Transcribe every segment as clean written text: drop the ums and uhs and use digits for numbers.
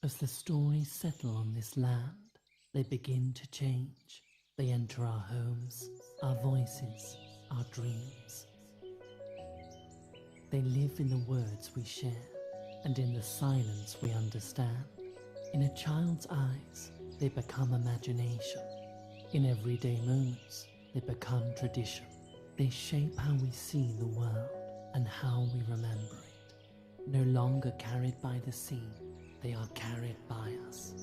As the stories settle on this land, they begin to change. They enter our homes, our voices, our dreams. They live in the words we share and in the silence we understand. In a child's eyes, they become imagination. In everyday moments, they become tradition. They shape how we see the world and how we remember it. No longer carried by the sea, they are carried by us.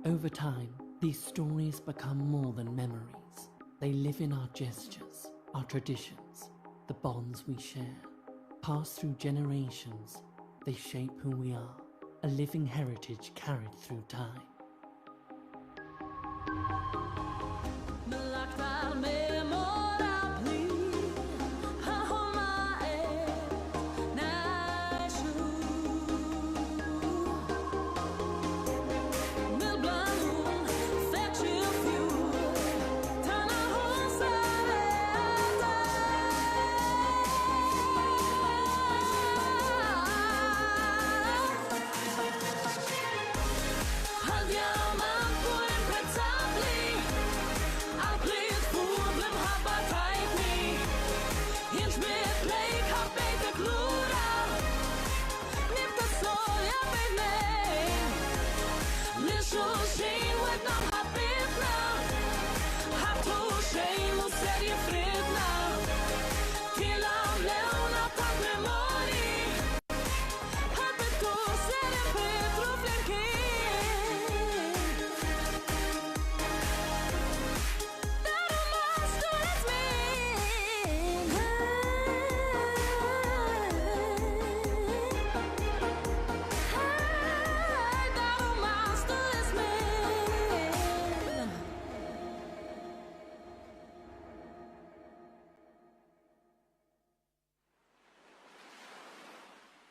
Over time, these stories become more than memories. They live in our gestures, our traditions, the bonds we share. Passed through generations, they shape who we are, a living heritage carried through time.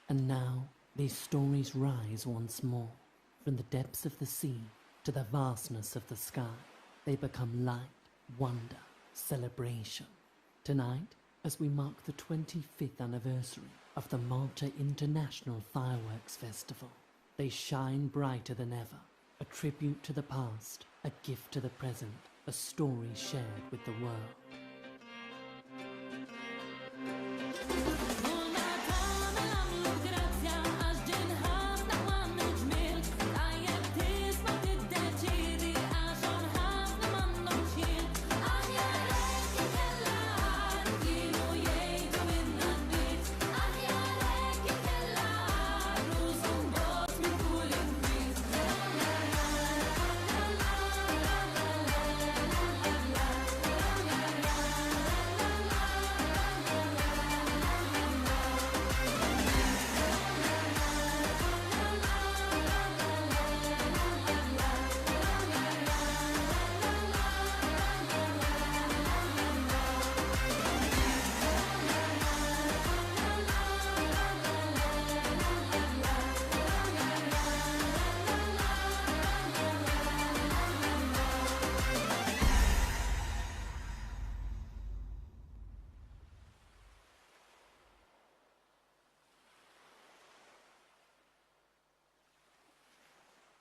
And now, these stories rise once more. From the depths of the sea to the vastness of the sky, they become light, wonder, celebration. Tonight, as we mark the 25th anniversary of the Malta International Fireworks Festival, they shine brighter than ever. A tribute to the past, a gift to the present, a story shared with the world.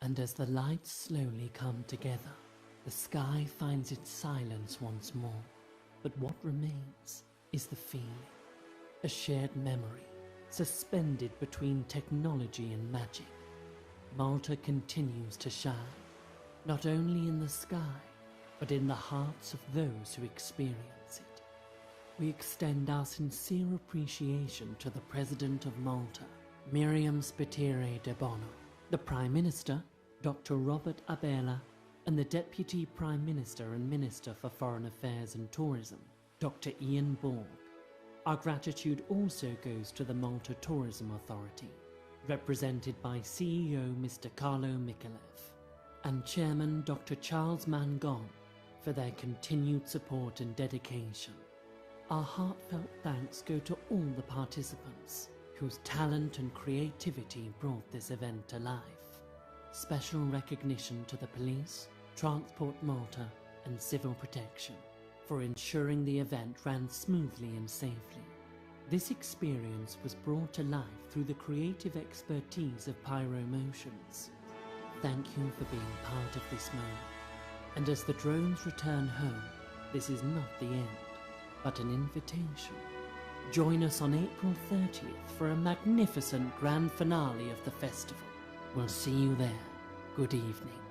And as the lights slowly come together, The sky finds its silence once more, but what remains is the feeling, a shared memory, suspended between technology and magic. Malta continues to shine, not only in the sky, but in the hearts of those who experience it. We extend our sincere appreciation to the President of Malta, Miriam Spiteri Tabone, the Prime Minister, Dr. Robert Abela, and the Deputy Prime Minister and Minister for Foreign Affairs and Tourism, Dr. Ian Borg. Our gratitude also goes to the Malta Tourism Authority, represented by CEO Mr. Carlo Mikalev, and Chairman Dr. Charles Mangon, for their continued support and dedication. Our heartfelt thanks go to all the participants whose talent and creativity brought this event to life. Special recognition to the police, Transport Malta, and Civil Protection for ensuring the event ran smoothly and safely. This experience was brought to life through the creative expertise of Pyro Motions. Thank you for being part of this moment. And as the drones return home, this is not the end, but an invitation. Join us on April 30th for a magnificent grand finale of the festival. We'll see you there. Good evening.